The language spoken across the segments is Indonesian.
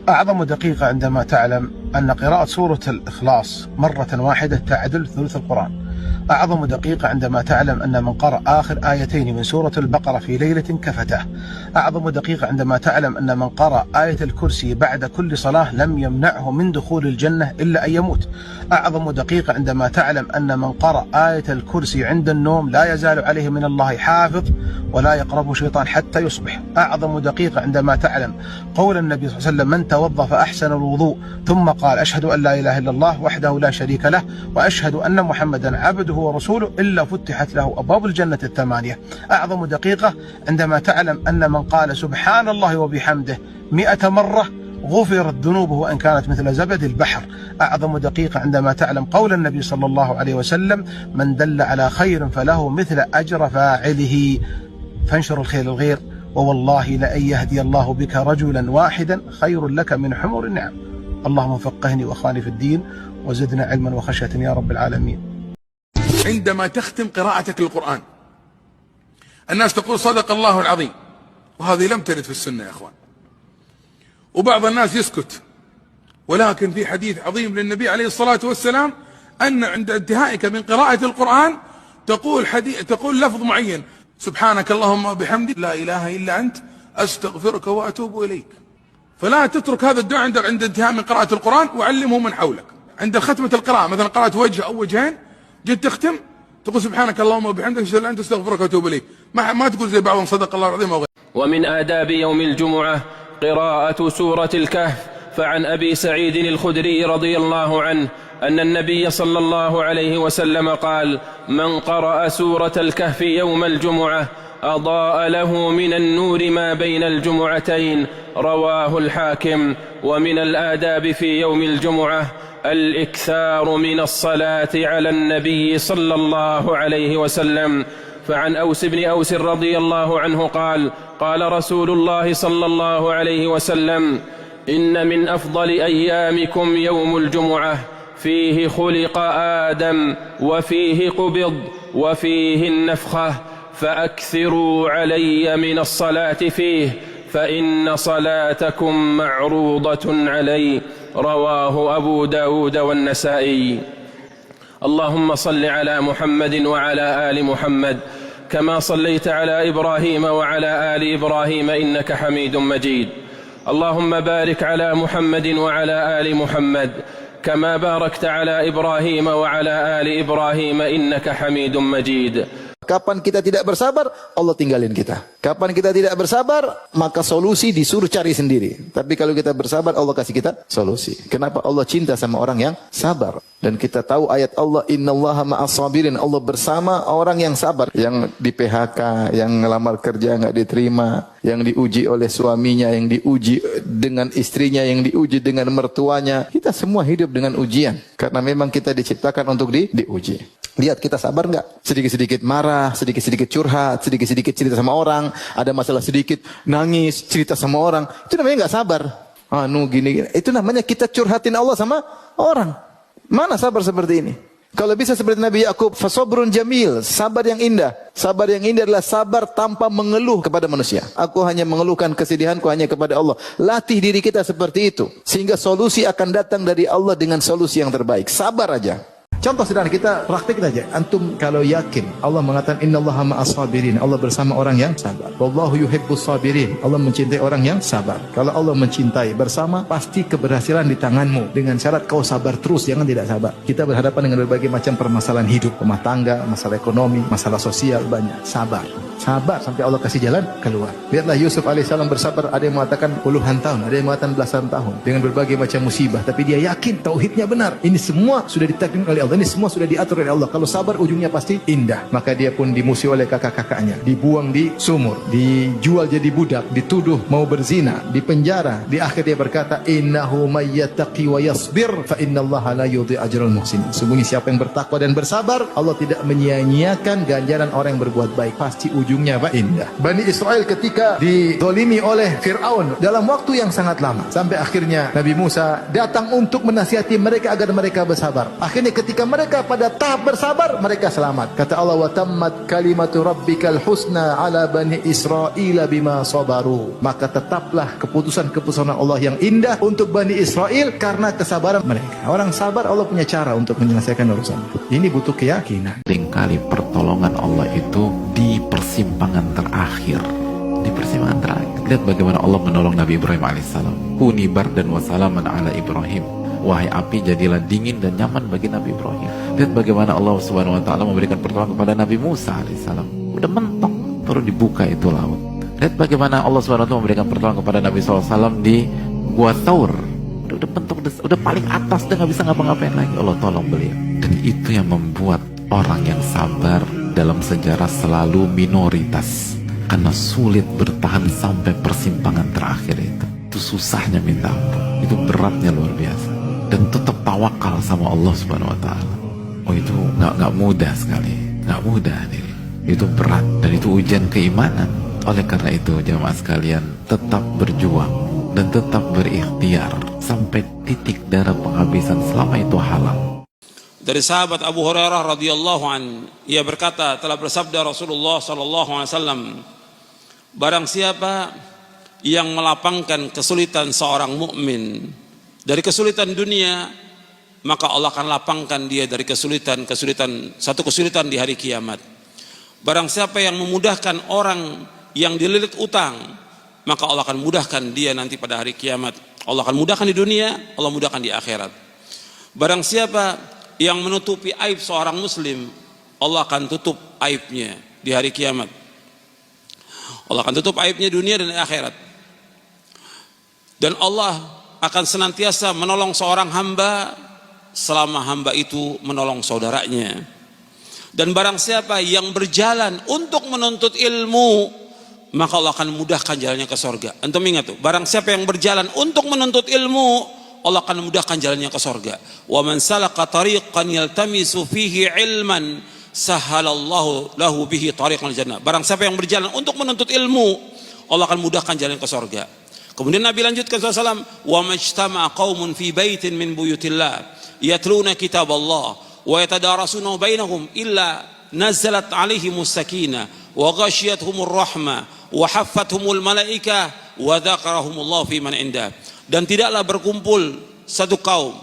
أعظم دقيقة عندما تعلم أن قراءة سورة الإخلاص مرة واحدة تعدل ثلث القرآن. أعظم دقيقة عندما تعلم أن من قرأ آخر آيتين من سورة البقرة في ليلة كفته. أعظم دقيقة عندما تعلم أن من قرأ آية الكرسي بعد كل صلاة لم يمنعه من دخول الجنة إلا أن يموت. أعظم دقيقة عندما تعلم أن من قرأ آية الكرسي عند النوم لا يزال عليه من الله حافظ ولا يقربه شيطان حتى يصبح. أعظم دقيقة عندما تعلم قول النبي صلى الله عليه وسلم: من توضأ فأحسن الوضوء ثم قال أشهد أن لا إله إلا الله وحده لا شريك له وأشهد أن محمدا عبده ورسوله إلا فتحت له أبواب الجنة الثمانية. أعظم دقيقة عندما تعلم أن من قال سبحان الله وبحمده 100 مرة غفرت ذنوبه وإن كانت مثل زبد البحر. أعظم دقيقة عندما تعلم قول النبي صلى الله عليه وسلم: من دل على خير فله مثل أجر فاعله. فانشر الخير الغير، ووالله لأن يهدي الله بك رجلا واحدا خير لك من حمر النعم. اللهم فقهني وأخواني في الدين وزدنا علما وخشية يا رب العالمين. عندما تختم قراءتك للقرآن الناس تقول صدق الله العظيم، وهذه لم ترد في السنة يا أخوان، وبعض الناس يسكت، ولكن في حديث عظيم للنبي عليه الصلاة والسلام أن عند انتهائك من قراءة القرآن تقول لفظ معين: سبحانك اللهم وبحمدك لا إله إلا أنت أستغفرك وأتوب إليك. فلا تترك هذا الدعاء عند انتهاء من قراءة القرآن، وعلمه من حولك. عند ختمة القراءة مثلا قرأت وجه أو وجهين، جيت تختم تقول سبحانك اللهم وبحمدك أشهد أن لا إله إلا أنت أستغفرك وأتوب إليك. ما تقول زي بعضهم صدق الله العظيم أو غيره. ومن آداب يوم الجمعة قراءة سورة الكهف. فعن أبي سعيد الخدري رضي الله عنه أن النبي صلى الله عليه وسلم قال: من قرأ سورة الكهف يوم الجمعة أضاء له من النور ما بين الجمعتين. رواه الحاكم. ومن الآداب في يوم الجمعة الإكثار من الصلاة على النبي صلى الله عليه وسلم. فعن أوس بن أوس رضي الله عنه قال: قال رسول الله صلى الله عليه وسلم: إن من أفضل أيامكم يوم الجمعة، فيه خلق آدم وفيه قبض وفيه النفخة، فأكثروا علي من الصلاة فيه، فإن صلاتكم معروضة علي. رواه أبو داود والنسائي. اللهم صل على محمد وعلى آل محمد كما صليت على إبراهيم وعلى آل إبراهيم إنك حميد مجيد. اللهم بارك على محمد وعلى آل محمد كما باركت على إبراهيم وعلى آل إبراهيم إنك حميد مجيد. Kapan kita tidak bersabar, Allah tinggalin kita. Kapan kita tidak bersabar, maka solusi disuruh cari sendiri. Tapi kalau kita bersabar, Allah kasih kita solusi. Kenapa? Allah cinta sama orang yang sabar. Dan kita tahu ayat Allah, innallaha ma'as sabirin. Allah bersama orang yang sabar. Yang di PHK, yang ngelamar kerja nggak diterima, yang diuji oleh suaminya, yang diuji dengan istrinya, yang diuji dengan mertuanya. Kita semua hidup dengan ujian. Karena memang kita diciptakan untuk diuji. Lihat kita sabar nggak? Sedikit-sedikit marah, sedikit-sedikit curhat, sedikit-sedikit cerita sama orang, ada masalah sedikit nangis, cerita sama orang. Itu namanya nggak sabar. Gini. Itu namanya kita curhatin Allah sama orang. Mana sabar seperti ini? Kalau bisa seperti Nabi Yakub, fasobrun jamil, sabar yang indah. Sabar yang indah adalah sabar tanpa mengeluh kepada manusia. Aku hanya mengeluhkan kesedihanku hanya kepada Allah. Latih diri kita seperti itu, sehingga solusi akan datang dari Allah dengan solusi yang terbaik. Sabar aja. Contoh sederhana, kita praktik aja. Antum kalau yakin, Allah mengatakan innallaha ma'as sabirin, Allah bersama orang yang sabar. Wallahu yuhibbus sabirin, Allah mencintai orang yang sabar. Kalau Allah mencintai bersama, pasti keberhasilan di tanganmu. Dengan syarat kau sabar terus, jangan tidak sabar. Kita berhadapan dengan berbagai macam permasalahan hidup, rumah tangga, masalah ekonomi, masalah sosial, banyak. Sabar. Sabar sampai Allah kasih jalan keluar. Lihatlah Yusuf alaihissalam bersabar, ada yang mengatakan puluhan tahun, ada yang mengatakan belasan tahun, dengan berbagai macam musibah, tapi dia yakin tauhidnya benar. Ini semua sudah ditakdirkan oleh Allah. Ini semua sudah diatur oleh Allah. Kalau sabar ujungnya pasti indah. Maka dia pun dimusuhi oleh kakak-kakaknya, dibuang di sumur, dijual jadi budak, dituduh mau berzina, dipenjara. Di akhir dia berkata, innahu may yattaqi wa yasbir fa innallaha la yudhi'u ajral muhsinin. Sungguhnya siapa yang bertakwa dan bersabar, Allah tidak menyia-nyiakan ganjaran orang yang berbuat baik. Pasti ujungnya apa? Indah. Bani Israel ketika dizalimi oleh Fir'aun dalam waktu yang sangat lama, sampai akhirnya Nabi Musa datang untuk menasihati mereka agar mereka bersabar. Akhirnya ketika mereka pada tahap bersabar, mereka selamat. Kata Allah, wa tammat kalimatu rabbikal husna ala bani Israil bima sabaru. Maka tetaplah keputusan Allah yang indah untuk Bani Israel karena kesabaran mereka. Orang sabar, Allah punya cara untuk menyelesaikan urusan. Ini butuh keyakinan. Seringkali pertolongan Allah itu di persimpangan terakhir. Di persimpangan terakhir. Lihat bagaimana Allah menolong Nabi Ibrahim alaihissalam. Kuni bardan wa salaman ala Ibrahim. Wahai api, jadilah dingin dan nyaman bagi Nabi Ibrahim. Lihat bagaimana Allah Subhanahu wa taala memberikan pertolongan kepada Nabi Musa alaihissalam. Udah mentok, baru dibuka itu laut. Lihat bagaimana Allah Subhanahu wa taala memberikan pertolongan kepada Nabi SAW di Gua Thaur. Udah mentok, udah paling atas, udah nggak bisa ngapa-ngapain lagi. Allah tolong beliau. Dan itu yang membuat orang yang sabar dalam sejarah selalu minoritas, karena sulit bertahan sampai persimpangan terakhir itu. Itu susahnya minta ampun, itu beratnya luar biasa. Dan tetap tawakal sama Allah Subhanahu wa taala. Oh, itu nggak mudah sekali, nggak mudah nih. Itu berat dan itu ujian keimanan. Oleh karena itu jamaah sekalian, tetap berjuang dan tetap berikhtiar sampai titik darah penghabisan selama itu halal. Dari sahabat Abu Hurairah radhiyallahu an, ia berkata, telah bersabda Rasulullah sallallahu alaihi wasallam, barang siapa yang melapangkan kesulitan seorang mukmin dari kesulitan dunia, maka Allah akan lapangkan dia dari satu kesulitan di hari kiamat. Barang siapa yang memudahkan orang yang dililit utang, maka Allah akan mudahkan dia nanti pada hari kiamat. Allah akan mudahkan di dunia, Allah mudahkan di akhirat. Barang siapa yang menutupi aib seorang muslim, Allah akan tutup aibnya di hari kiamat. Allah akan tutup aibnya dunia dan akhirat. Dan Allah akan senantiasa menolong seorang hamba selama hamba itu menolong saudaranya. Dan barang siapa yang berjalan untuk menuntut ilmu, maka Allah akan mudahkan jalannya ke surga. Antum ingat tuh, barang siapa yang berjalan untuk menuntut ilmu, Allah akan mudahkan jalannya ke surga. Wa man salaka tariqan yaltamisu fihi ilman, sahalallahu lahu bihi tariqal jannah. Barang siapa yang berjalan untuk menuntut ilmu, Allah akan mudahkan jalan ke surga. Kemudian Nabi lanjutkan SAW, wa majtama'a qaumun fi baitin min buyutillah yatluna kitab Allah wa yatadarasunahu bainahum illa nazalat alaihimus sakinah wa ghasyiyatuhumur rahmah wa haffathumul malaikah wa dzakarahumullah fi man indah. Dan tidaklah berkumpul satu kaum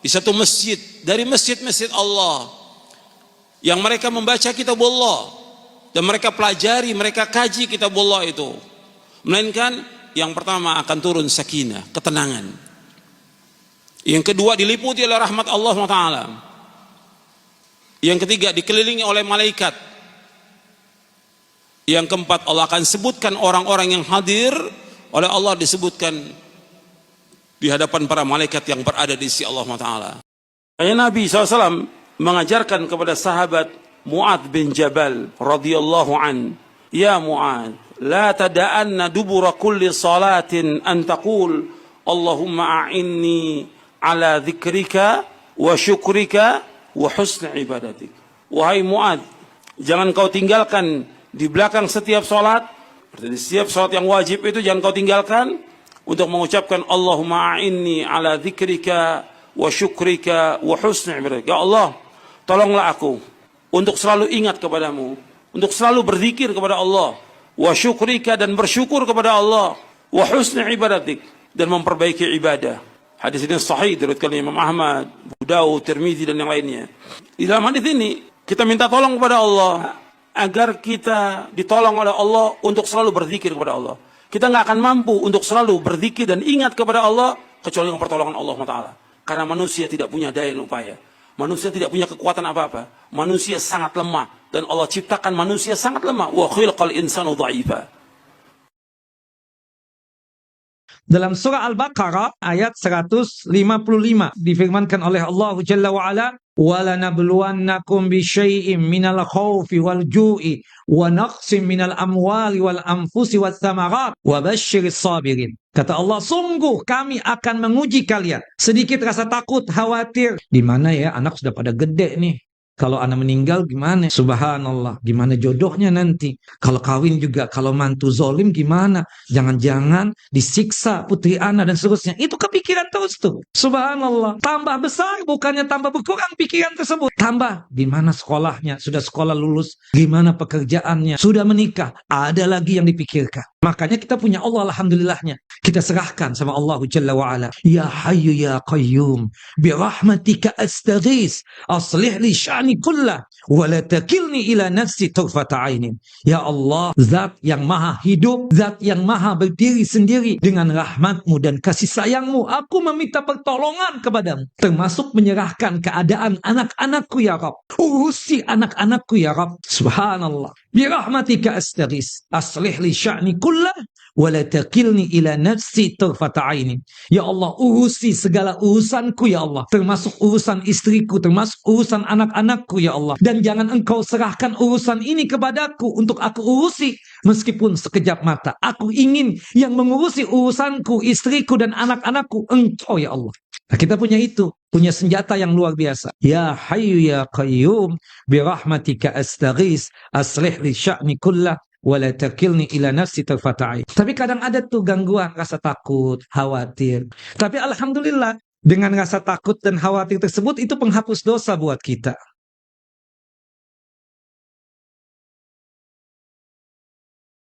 di satu masjid dari masjid-masjid Allah yang mereka membaca kitab Allah dan mereka pelajari, mereka kaji kitab Allah itu, melainkan yang pertama akan turun sakinah, ketenangan. Yang kedua diliputi oleh rahmat Allah SWT. Yang ketiga dikelilingi oleh malaikat. Yang keempat Allah akan sebutkan orang-orang yang hadir oleh Allah, disebutkan di hadapan para malaikat yang berada di sisi Allah SWT. Nabi SAW mengajarkan kepada sahabat Mu'adz bin Jabal radhiyallahu an, ya Mu'adz, la tada'anna dubura kulli salatin an taqul Allahumma a'inni ala dzikrika wa syukrika wa husni ibadatik. Wahai Mu'adz, jangan kau tinggalkan di belakang setiap salat, di setiap salat yang wajib itu jangan kau tinggalkan untuk mengucapkan Allahumma a'inni ala dzikrika wa syukrika wa husni ibadatik. Ya Allah, tolonglah aku untuk selalu ingat kepadamu, untuk selalu berzikir kepada Allah, wa syukrika dan bersyukur kepada Allah, wa husni ibadatik dan memperbaiki ibadah. Hadis ini sahih diriwayatkan Imam Ahmad, Abu Dawud, Tirmizi dan yang lainnya. Di dalam hadis ini kita minta tolong kepada Allah agar kita ditolong oleh Allah untuk selalu berzikir kepada Allah. Kita nggak akan mampu untuk selalu berzikir dan ingat kepada Allah kecuali dengan pertolongan Allah Taala. Karena manusia tidak punya daya dan upaya. Manusia tidak punya kekuatan apa-apa. Manusia sangat lemah dan Allah ciptakan manusia sangat lemah. Wa khilqal insanu dha'ifa. Dalam surah Al-Baqarah ayat 155 difirmankan oleh Allah Jalla wa Ala, وَلَنَبْلُوَنَّكُمْ بِشَيْءٍ مِنَ الْخَوْفِ وَالْجُوعِ وَنَقْصٍ مِنَ الْأَمْوَالِ وَالْأَنْفُسِ وَالثَّمَرَاتِ وَبَشِّرِ الصَّابِرِينَ. Kata Allah, sungguh kami akan menguji kalian. Sedikit rasa takut, khawatir. Di mana ya anak sudah pada gede nih. Kalau anak meninggal gimana? Subhanallah, gimana jodohnya nanti? Kalau kawin juga, kalau mantu zolim gimana? Jangan-jangan disiksa putri anak dan seterusnya. Itu kepikiran terus tuh. Subhanallah. Tambah besar, bukannya tambah berkurang pikiran tersebut. Tambah, gimana sekolahnya? Sudah sekolah lulus. Gimana pekerjaannya? Sudah menikah. Ada lagi yang dipikirkan. Makanya kita punya Allah, alhamdulillahnya. Kita serahkan sama Allah Jalla wa'ala. Ya Hayyu Ya Qayyum, birahmatika astaghis, aslih li sya'ni kullah, wa la takilni ila nafsi tarfata ainin. Ya Allah, zat yang maha hidup, zat yang maha berdiri sendiri, dengan rahmatmu dan kasih sayangmu, aku meminta pertolongan kepadamu, termasuk menyerahkan keadaan anak-anakku ya Rabb. Urusi anak-anakku ya Rabb. Subhanallah. Birahmatika astaghis, aslih li sya'ni kullah, wala takilni ila nafsi tarfata ainin. Ya Allah, urusi segala urusanku ya Allah, termasuk urusan istriku, termasuk urusan anak-anakku ya Allah, dan jangan engkau serahkan urusan ini kepadaku untuk aku urusi meskipun sekejap mata. Aku ingin yang mengurusi urusanku, istriku dan anak-anakku engkau ya Allah. Nah, kita punya itu, punya senjata yang luar biasa. Ya Hayyu Ya Qayyum, birahmatika astaghis, aslih li sya'ni kullah, wala takilni ila nafsi tarfata ain. Tapi kadang ada tuh gangguan, rasa takut, khawatir. Tapi alhamdulillah, dengan rasa takut dan khawatir tersebut itu penghapus dosa buat kita.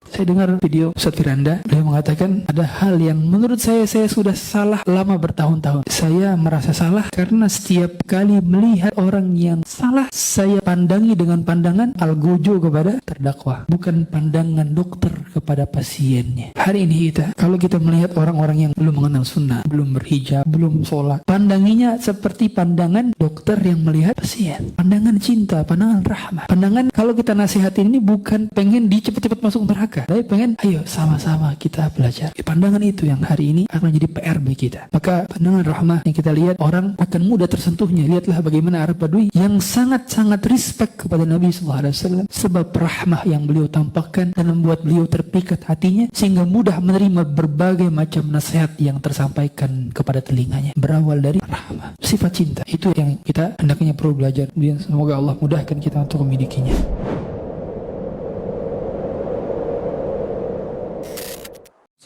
Saya dengar video Ustaz Firanda, beliau mengatakan ada hal yang menurut saya sudah salah lama bertahun-tahun. Saya merasa salah karena setiap kali melihat orang yang salah, saya pandangi dengan pandangan algojo kepada terdakwa, bukan pandangan dokter kepada pasiennya. Hari ini kalau kita melihat orang-orang yang belum mengenal sunnah, belum berhijab, belum sholat, pandanginya seperti pandangan dokter yang melihat pasien. Pandangan cinta, pandangan rahmah. Pandangan kalau kita nasihatin ini bukan pengen cepat-cepat masuk neraka, tapi pengen ayo sama-sama kita belajar. Pandangan itu yang hari ini akan menjadi PR bagi kita. Maka pandangan rahmah yang kita lihat, orang akan mudah tersentuhnya. Lihatlah bagaimana Arab Badui yang sangat-sangat respect kepada Nabi SAW, sebab rahmah yang beliau tampakkan dan membuat beliau terpikat hatinya sehingga mudah menerima berbagai macam nasihat yang tersampaikan kepada telinganya. Berawal dari rahmah, sifat cinta. Itu yang kita hendaknya perlu belajar. Dan semoga Allah mudahkan kita untuk memilikinya.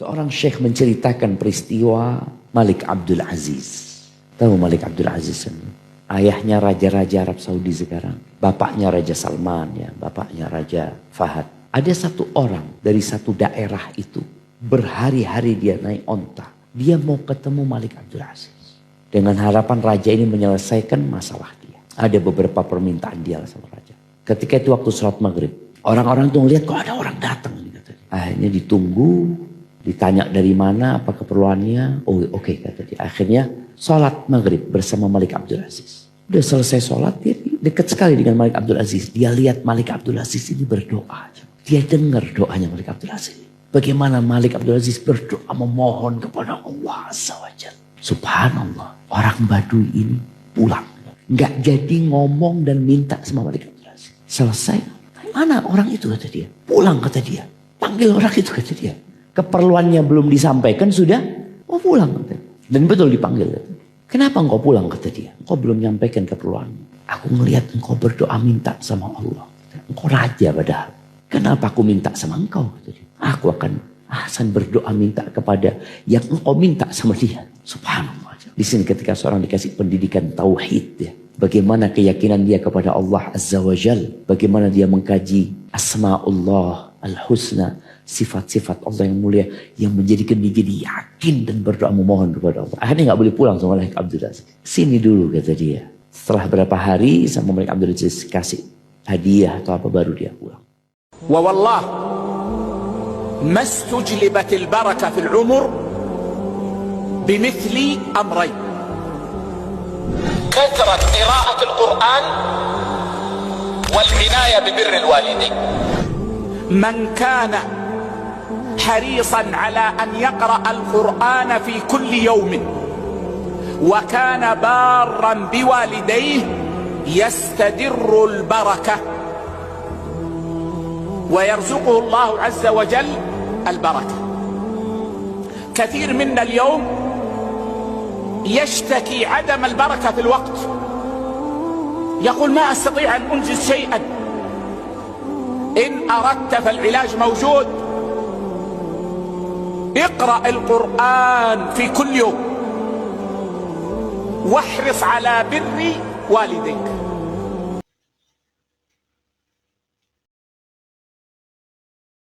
Seorang syekh menceritakan peristiwa Malik Abdul Aziz. Tahu Malik Abdul Aziz? Ayahnya raja-raja Arab Saudi sekarang. Bapaknya Raja Salman, ya, bapaknya Raja Fahad. Ada satu orang dari satu daerah itu, berhari-hari dia naik onta. Dia mau ketemu Malik Abdul Aziz. Dengan harapan raja ini menyelesaikan masalah dia. Ada beberapa permintaan dia sama raja. Ketika itu waktu sholat maghrib, orang-orang tuh ngeliat kok ada orang datang. Akhirnya ditunggu. Ditanya dari mana, apa keperluannya. Oh oke, kata dia. Akhirnya sholat maghrib bersama Malik Abdul Aziz. Udah selesai sholat, dia dekat sekali dengan Malik Abdul Aziz. Dia lihat Malik Abdul Aziz ini berdoa. Dia dengar doanya Malik Abdul Aziz. Bagaimana Malik Abdul Aziz berdoa memohon kepada Allah Azza wa Jalla. Subhanallah, orang Baduy ini pulang. Nggak jadi ngomong dan minta sama Malik Abdul Aziz. Selesai, mana orang itu, kata dia. Pulang, kata dia. Panggil orang itu, kata dia. Keperluannya belum disampaikan sudah pulang, kata. Dan betul dipanggil, kata. Kenapa engkau pulang, kata dia. Engkau belum menyampaikan keperluanmu. Aku melihat engkau berdoa minta sama Allah. Engkau raja padahal. Kenapa aku minta sama engkau, kata dia. Aku akan berdoa minta kepada yang engkau minta sama dia. Subhanallah. Di sini ketika seorang dikasih pendidikan tauhid, ya, bagaimana keyakinan dia kepada Allah Azza wa Jal, bagaimana dia mengkaji asma'ullah al-husna, sifat-sifat Allah yang mulia, yang menjadikan dia jadi yakin dan berdoa memohon kepada Allah. Akhirnya gak boleh pulang sama Malik Abdul Aziz. Sini dulu, kata dia. Setelah berapa hari sama Malik Abdul Aziz kasih hadiah atau apa, baru dia pulang. Wa wallah mastujlibat al-barakah fil umur bimithli amrayn. Kathrat qira'at al-Quran wal inaya bi birr al-walidain. Man kana حريصا على أن يقرأ القرآن في كل يوم وكان بارا بوالديه يستدر البركة ويرزقه الله عز وجل البركة. كثير منا اليوم يشتكي عدم البركة في الوقت، يقول ما أستطيع أن أنجز شيئا، إن أردت فالعلاج موجود. اقرأ القرآن في كل يوم، واحرص على بر والديك.